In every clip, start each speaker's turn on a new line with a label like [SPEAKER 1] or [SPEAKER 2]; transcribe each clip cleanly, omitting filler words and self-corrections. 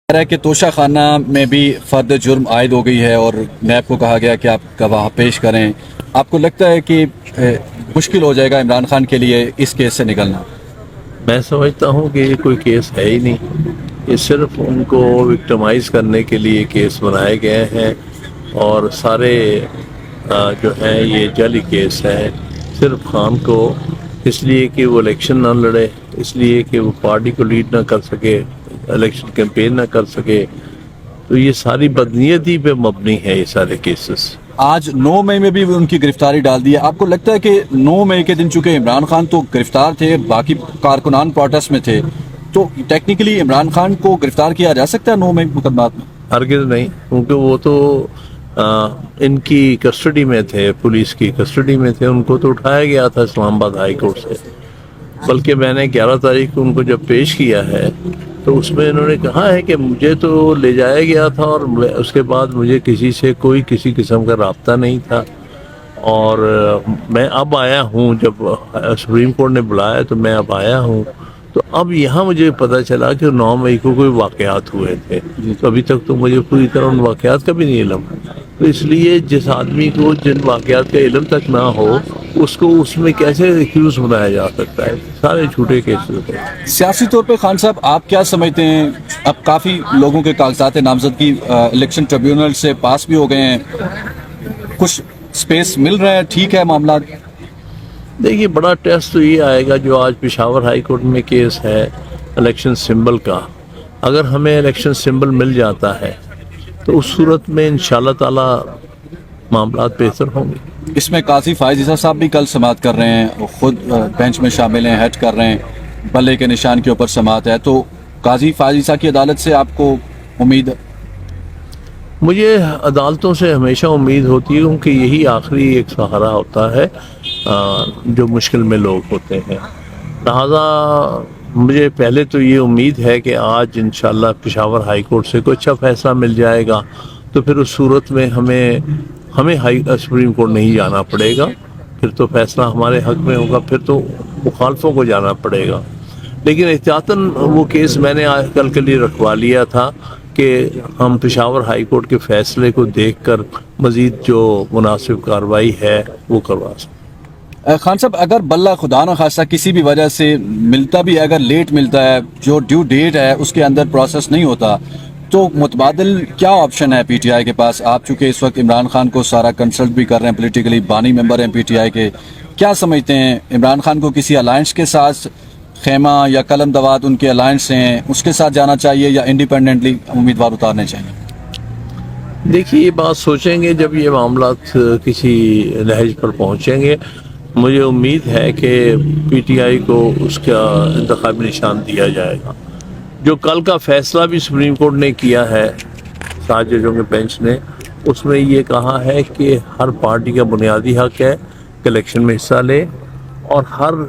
[SPEAKER 1] रहा है कि तोशा खाना में भी फर्द जुर्म आयद हो गई है और नैब को कहा गया कि आप गवाह पेश करें। आपको लगता है कि मुश्किल हो जाएगा इमरान खान के लिए इस केस से निकलना?
[SPEAKER 2] मैं समझता हूँ कि ये कोई केस है ही नहीं, ये सिर्फ उनको विक्टिमाइज करने के लिए केस बनाए गए हैं और सारे जो हैं ये जाली केस हैं सिर्फ खान को इसलिए कि वो इलेक्शन ना लड़े, इसलिए कि वो पार्टी को लीड ना कर सके, इलेक्शन कैंपेन ना कर सके। तो ये सारी बदनीयती पे मबनी है ये सारे केसेस।
[SPEAKER 1] आज 9 मई में भी उनकी गिरफ्तारी डाल दी है। आपको लगता है कि 9 मई के दिन चूंकि इमरान खान तो गिरफ्तार थे, बाकी कारकुनान प्रोटेस्ट में थे, तो टेक्निकली इमरान खान को गिरफ्तार किया जा सकता है 9 मई मुकदमात में?
[SPEAKER 2] हरगिज़ नहीं, क्योंकि वो तो इनकी कस्टडी में थे, पुलिस की कस्टडी में थे। उनको तो उठाया गया था इस्लामाबाद हाई कोर्ट से, बल्कि मैंने 11 तारीख को उनको जब पेश किया है तो उसमें इन्होंने कहा है कि मुझे तो ले जाया गया था और उसके बाद मुझे किसी से कोई किसी किस्म का राब्ता नहीं था और मैं अब आया हूँ। जब सुप्रीम कोर्ट ने बुलाया तो मैं अब आया हूँ। तो अब यहाँ मुझे पता चला कि 9 मई को कोई वाक़यात हुए थे, तो अभी तक तो मुझे पूरी तरह उन वाक़यात का भी नहीं इल्म। तो इसलिए जिस आदमी को जिन वाक़यात का इल्म तक ना हो उसको उसमें कैसे एक्यूज बनाया जा सकता है? सारे झूठे केसेस हैं।
[SPEAKER 1] सियासी तौर पे खान साहब आप क्या समझते हैं, अब काफ़ी लोगों के कागजात नामजदगी इलेक्शन ट्रिब्यूनल से पास भी हो गए हैं, कुछ स्पेस मिल रहा है, ठीक है मामला?
[SPEAKER 2] देखिए, बड़ा टेस्ट तो ये आएगा जो आज पेशावर हाई कोर्ट में केस है इलेक्शन सिंबल का। अगर हमें इलेक्शन सिंबल मिल जाता है तो उस सूरत में इंशाल्लाह ताला मामला बेहतर होंगे।
[SPEAKER 1] इसमें काजी फायज ईसा साहब भी कल समाअत कर रहे हैं, वो खुद बेंच में शामिल हैं, हेड कर रहे हैं, बल्ले के निशान के ऊपर समाअत है, तो काजी फायज ईसा की अदालत से आपको उम्मीद है?
[SPEAKER 2] मुझे अदालतों से हमेशा उम्मीद होती है क्योंकि यही आखिरी एक सहारा होता है जो मुश्किल में लोग होते हैं। लिहाजा मुझे पहले तो ये उम्मीद है कि आज इंशाल्लाह पेशावर हाई कोर्ट से कोई अच्छा फैसला मिल जाएगा, तो फिर उस सूरत में हमें सुप्रीम कोर्ट नहीं जाना पड़ेगा, फिर तो फैसला हमारे हक में होगा, फिर तो मुखालफों को जाना पड़ेगा। लेकिन एहतियातन वो केस मैंने आज कल के लिए रखवा लिया था कि हम पेशावर हाई कोर्ट के फैसले को देखकर मज़ीद जो मुनासिब कार्रवाई है वो करवा सकते।
[SPEAKER 1] खान साहब, अगर बल्ला खुदा न खास्ता किसी भी वजह से मिलता भी, अगर लेट मिलता है, जो ड्यू डेट है उसके अंदर प्रोसेस नहीं होता, तो मुतबादिल क्या ऑप्शन है पीटीआई के पास? आप चूँकि इस वक्त इमरान खान को सारा कंसल्ट भी कर रहे हैं, पॉलिटिकली बानी मेंबर हैं पीटीआई के, क्या समझते हैं इमरान खान को किसी अलायंस के साथ, खेमा या कलम दवात उनके अलायंस हैं, उसके साथ जाना चाहिए या इंडिपेंडेंटली उम्मीदवार उतारने चाहिए?
[SPEAKER 2] देखिए, ये बात सोचेंगे जब ये मामला किसी नहज पर पहुँचेंगे। मुझे उम्मीद है कि पीटीआई को उसका इंतखाबी निशान दिया जाएगा। जो कल का फैसला भी सुप्रीम कोर्ट ने किया है 7 जजों के बेंच ने, उसमें ये कहा है कि हर पार्टी का बुनियादी हक है कि इलेक्शन में हिस्सा ले और हर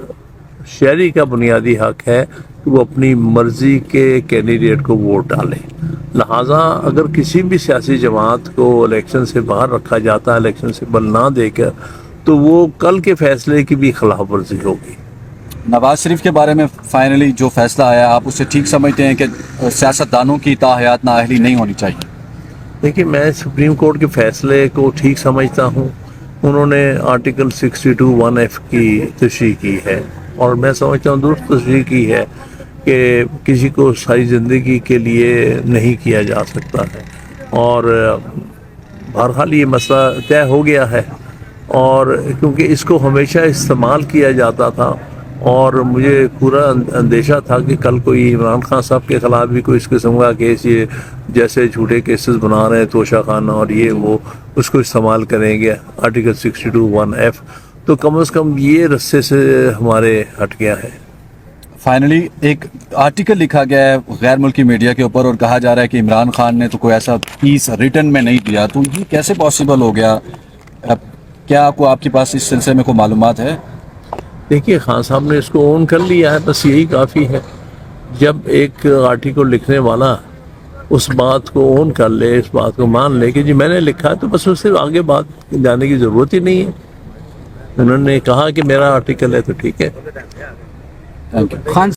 [SPEAKER 2] शहरी का बुनियादी हक है कि वो अपनी मर्जी के कैंडिडेट को वोट डाले। लिहाजा अगर किसी भी सियासी जमात को इलेक्शन से बाहर रखा जाता है इलेक्शन से बल ना देकर, तो वो कल के फैसले की भी खिलाफ वर्जी होगी।
[SPEAKER 1] नवाज शरीफ के बारे में फाइनली जो फैसला आया, आप उसे ठीक समझते हैं कि सियासतदानों की ताहयात नाअहली नहीं होनी चाहिए?
[SPEAKER 2] देखिए, मैं सुप्रीम कोर्ट के फैसले को ठीक समझता हूँ। उन्होंने आर्टिकल 62(1)(f) की तशरीह की है और मैं समझता हूँ दुरुस्त तशरीह की है कि किसी को सारी ज़िंदगी के लिए नहीं किया जा सकता है और बहरहाल ये मसला तय हो गया है। और क्योंकि इसको हमेशा इस्तेमाल किया जाता था और मुझे पूरा अंदेशा था कि कल कोई इमरान खान साहब के ख़िलाफ़ भी कोई इस किस्म का केस, ये जैसे झूठे केसेस बना रहे हैं तोशा खाना और ये वो, उसको इस्तेमाल करेंगे आर्टिकल 62(1)(f), तो कम से कम ये रस्से से हमारे हट गया है।
[SPEAKER 1] फाइनली एक आर्टिकल लिखा गया है गैर मुल्की मीडिया के ऊपर और कहा जा रहा है कि इमरान खान ने तो कोई ऐसा पीस रिटर्न में नहीं दिया, तो ये कैसे पॉसिबल हो गया? क्या आपके पास इस सिलसिले में कोई मालूमात है?
[SPEAKER 2] देखिए, खान साहब ने इसको ओन कर लिया है, बस यही काफ़ी है। जब एक आर्टिकल लिखने वाला उस बात को ओन कर ले, इस बात को मान ले कि जी मैंने लिखा है, तो बस उससे आगे बात जाने की ज़रूरत ही नहीं है। उन्होंने कहा कि मेरा आर्टिकल है तो ठीक है।
[SPEAKER 1] Thank you. खान